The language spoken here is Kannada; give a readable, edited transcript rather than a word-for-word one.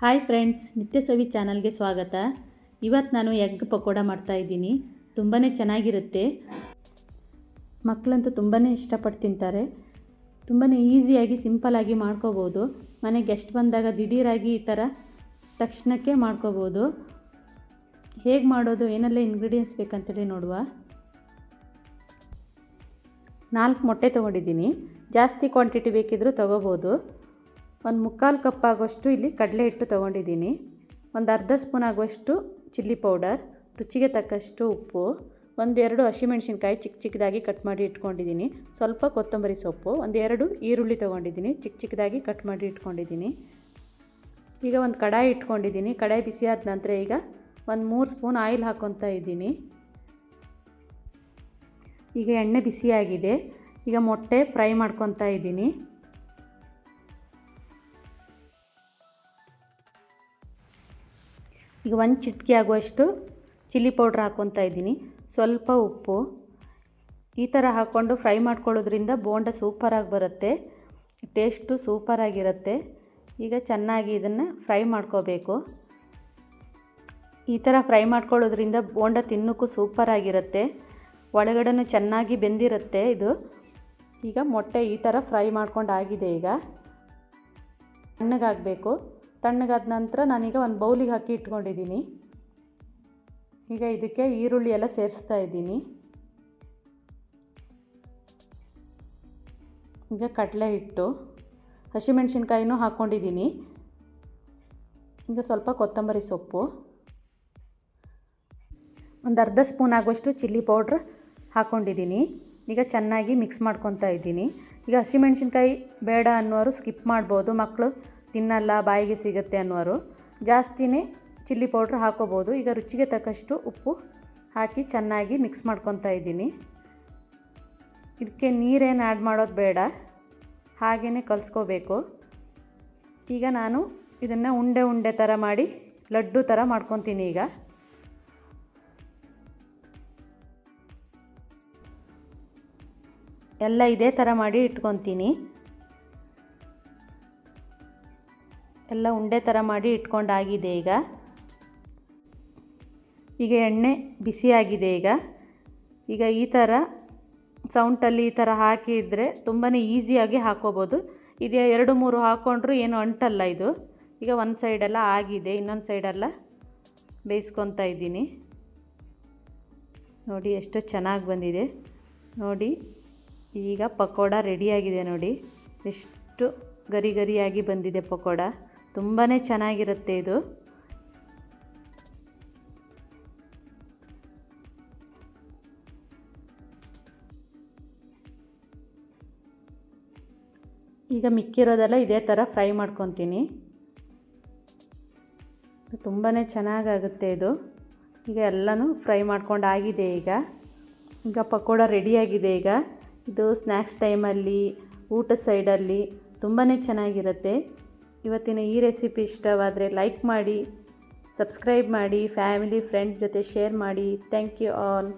ಹಾಯ್ ಫ್ರೆಂಡ್ಸ್, ನಿತ್ಯ ಸವಿ ಚಾನಲ್ಗೆ ಸ್ವಾಗತ. ಇವತ್ತು ನಾನು ಎಗ್ ಪಕೋಡ ಮಾಡ್ತಾಯಿದ್ದೀನಿ. ತುಂಬಾ ಚೆನ್ನಾಗಿರುತ್ತೆ. ಮಕ್ಕಳಂತೂ ತುಂಬಾ ಇಷ್ಟಪಟ್ಟು ತಿಂತಾರೆ. ತುಂಬಾ ಈಸಿಯಾಗಿ ಸಿಂಪಲ್ಲಾಗಿ ಮಾಡ್ಕೋಬೋದು. ಮನೆಗೆ ಗೆಸ್ಟ್ ಬಂದಾಗ ದಿಢೀರಾಗಿ ಈ ಥರ ತಕ್ಷಣಕ್ಕೆ ಮಾಡ್ಕೋಬೋದು. ಹೇಗೆ ಮಾಡೋದು, ಏನೆಲ್ಲ ಇಂಗ್ರೀಡಿಯೆಂಟ್ಸ್ ಬೇಕಂತೇಳಿ ನೋಡುವ. 4 ಮೊಟ್ಟೆ ತೊಗೊಂಡಿದ್ದೀನಿ. ಜಾಸ್ತಿ ಕ್ವಾಂಟಿಟಿ ಬೇಕಿದ್ದರೂ ತೊಗೋಬೋದು. 1/4 ಕಪ್ ಆಗುವಷ್ಟು ಇಲ್ಲಿ ಕಡಲೆ ಹಿಟ್ಟು ತೊಗೊಂಡಿದ್ದೀನಿ. ಒಂದು ಅರ್ಧ ಸ್ಪೂನ್ ಆಗುವಷ್ಟು ಚಿಲ್ಲಿ ಪೌಡರ್, ರುಚಿಗೆ ತಕ್ಕಷ್ಟು ಉಪ್ಪು, 1-2 ಹಸಿಮೆಣಸಿನ್ಕಾಯಿ ಚಿಕ್ಕದಾಗಿ ಕಟ್ ಮಾಡಿ ಇಟ್ಕೊಂಡಿದ್ದೀನಿ, ಸ್ವಲ್ಪ ಕೊತ್ತಂಬರಿ ಸೊಪ್ಪು, 1-2 ಈರುಳ್ಳಿ ತೊಗೊಂಡಿದ್ದೀನಿ, ಚಿಕ್ಕದಾಗಿ ಕಟ್ ಮಾಡಿ ಇಟ್ಕೊಂಡಿದ್ದೀನಿ. ಈಗ ಒಂದು ಕಡಾಯಿ ಇಟ್ಕೊಂಡಿದ್ದೀನಿ. ಕಡಾಯಿ ಬಿಸಿಯಾದ ನಂತರ ಈಗ 3 ಸ್ಪೂನ್ ಆಯಿಲ್ ಹಾಕ್ಕೊತಾ ಇದ್ದೀನಿ. ಈಗ ಎಣ್ಣೆ ಬಿಸಿಯಾಗಿದೆ. ಈಗ ಮೊಟ್ಟೆ ಫ್ರೈ ಮಾಡ್ಕೊತಾ ಇದ್ದೀನಿ. ಈಗ 1 ಚಿಟಿಕೆ ಆಗುವಷ್ಟು ಚಿಲ್ಲಿ ಪೌಡ್ರ್ ಹಾಕ್ಕೊತಾ ಇದ್ದೀನಿ, ಸ್ವಲ್ಪ ಉಪ್ಪು. ಈ ಥರ ಹಾಕ್ಕೊಂಡು ಫ್ರೈ ಮಾಡ್ಕೊಳ್ಳೋದ್ರಿಂದ ಬೋಂಡ ಸೂಪರಾಗಿ ಬರುತ್ತೆ, ಟೇಸ್ಟು ಸೂಪರಾಗಿರುತ್ತೆ. ಈಗ ಚೆನ್ನಾಗಿ ಇದನ್ನು ಫ್ರೈ ಮಾಡ್ಕೋಬೇಕು. ಈ ಥರ ಫ್ರೈ ಮಾಡ್ಕೊಳ್ಳೋದ್ರಿಂದ ಬೋಂಡ ತಿನ್ನೋಕ್ಕೂ ಸೂಪರಾಗಿರುತ್ತೆ, ಒಳಗಡೆನೂ ಚೆನ್ನಾಗಿ ಬೆಂದಿರುತ್ತೆ ಇದು. ಈಗ ಮೊಟ್ಟೆ ಈ ಥರ ಫ್ರೈ ಮಾಡ್ಕೊಂಡು ಆಗಿದೆ. ಈಗ ತಣ್ಣಗಾಗಬೇಕು. ತಣ್ಣಗಾದ ನಂತರ ನಾನೀಗ ಒಂದು ಬೌಲಿಗೆ ಹಾಕಿ ಇಟ್ಕೊಂಡಿದ್ದೀನಿ. ಈಗ ಇದಕ್ಕೆ ಈರುಳ್ಳಿ ಎಲ್ಲ ಸೇರಿಸ್ತಾ ಇದ್ದೀನಿ. ಈಗ ಕಡಲೆ ಹಿಟ್ಟು, ಹಸಿಮೆಣಸಿನ್ಕಾಯಿನೂ ಹಾಕ್ಕೊಂಡಿದ್ದೀನಿ. ಈಗ ಸ್ವಲ್ಪ ಕೊತ್ತಂಬರಿ ಸೊಪ್ಪು, ಒಂದು ಅರ್ಧ ಸ್ಪೂನ್ ಆಗುವಷ್ಟು ಚಿಲ್ಲಿ ಪೌಡ್ರ್ ಹಾಕ್ಕೊಂಡಿದ್ದೀನಿ. ಈಗ ಚೆನ್ನಾಗಿ ಮಿಕ್ಸ್ ಮಾಡ್ಕೊತಾ ಇದ್ದೀನಿ. ಈಗ ಹಸಿಮೆಣಸಿನ್ಕಾಯಿ ಬೇಡ ಅನ್ನೋರು ಸ್ಕಿಪ್ ಮಾಡ್ಬೋದು. ಮಕ್ಕಳು ತಿನ್ನಲ್ಲ, ಬಾಯಿಗೆ ಸಿಗುತ್ತೆ ಅನ್ನೋರು ಜಾಸ್ತಿನೇ ಚಿಲ್ಲಿ ಪೌಡ್ರ್ ಹಾಕೋಬೋದು. ಈಗ ರುಚಿಗೆ ತಕ್ಕಷ್ಟು ಉಪ್ಪು ಹಾಕಿ ಚೆನ್ನಾಗಿ ಮಿಕ್ಸ್ ಮಾಡ್ಕೊತಾ ಇದ್ದೀನಿ. ಇದಕ್ಕೆ ನೀರೇನು ಆ್ಯಡ್ ಮಾಡೋದು ಬೇಡ, ಹಾಗೇ ಕಲಿಸ್ಕೋಬೇಕು. ಈಗ ನಾನು ಇದನ್ನು ಉಂಡೆ ಥರ ಮಾಡಿ ಲಡ್ಡು ಥರ ಮಾಡ್ಕೊತೀನಿ. ಈಗ ಎಲ್ಲ ಇದೇ ಥರ ಮಾಡಿ ಇಟ್ಕೊತೀನಿ. ಎಲ್ಲ ಉಂಡೆ ಥರ ಮಾಡಿ ಇಟ್ಕೊಂಡಾಗಿದೆ. ಈಗ ಎಣ್ಣೆ ಬಿಸಿಯಾಗಿದೆ. ಈಗ ಈ ಥರ ಸೌಂಟಲ್ಲಿ ಈ ಥರ ಹಾಕಿದರೆ ತುಂಬಾ ಈಸಿಯಾಗಿ ಹಾಕ್ಕೋಬೋದು. ಇದು 2-3 ಹಾಕ್ಕೊಂಡ್ರೂ ಏನು ಅಂಟಲ್ಲ ಇದು. ಈಗ ಒಂದು ಸೈಡೆಲ್ಲ ಆಗಿದೆ, ಇನ್ನೊಂದು ಸೈಡೆಲ್ಲ ಬೇಯಿಸ್ಕೊತಾ ಇದ್ದೀನಿ. ನೋಡಿ ಎಷ್ಟು ಚೆನ್ನಾಗಿ ಬಂದಿದೆ ನೋಡಿ. ಈಗ ಪಕೋಡ ರೆಡಿಯಾಗಿದೆ ನೋಡಿ, ಎಷ್ಟು ಗರಿಯಾಗಿ ಬಂದಿದೆ ಪಕೋಡ. ತುಂಬಾ ಚೆನ್ನಾಗಿರುತ್ತೆ ಇದು. ಈಗ ಮಿಕ್ಕಿರೋದೆಲ್ಲ ಇದೇ ಥರ ಫ್ರೈ ಮಾಡ್ಕೊತೀನಿ. ತುಂಬಾ ಚೆನ್ನಾಗಾಗುತ್ತೆ ಇದು. ಈಗ ಎಲ್ಲನೂ ಫ್ರೈ ಮಾಡ್ಕೊಂಡು ಆಗಿದೆ. ಈಗ ಪಕೋಡ ರೆಡಿಯಾಗಿದೆ. ಈಗ ಇದು ಸ್ನ್ಯಾಕ್ಸ್ ಟೈಮಲ್ಲಿ, ಊಟದ ಸೈಡಲ್ಲಿ ತುಂಬಾ ಚೆನ್ನಾಗಿರುತ್ತೆ. ಇವತ್ತಿನ ಈ ರೆಸಿಪಿ ಇಷ್ಟವಾದರೆ ಲೈಕ್ ಮಾಡಿ, ಸಬ್ಸ್ಕ್ರೈಬ್ ಮಾಡಿ, ಫ್ಯಾಮಿಲಿ ಫ್ರೆಂಡ್ಸ್ ಜೊತೆ ಶೇರ್ ಮಾಡಿ. Thank you all.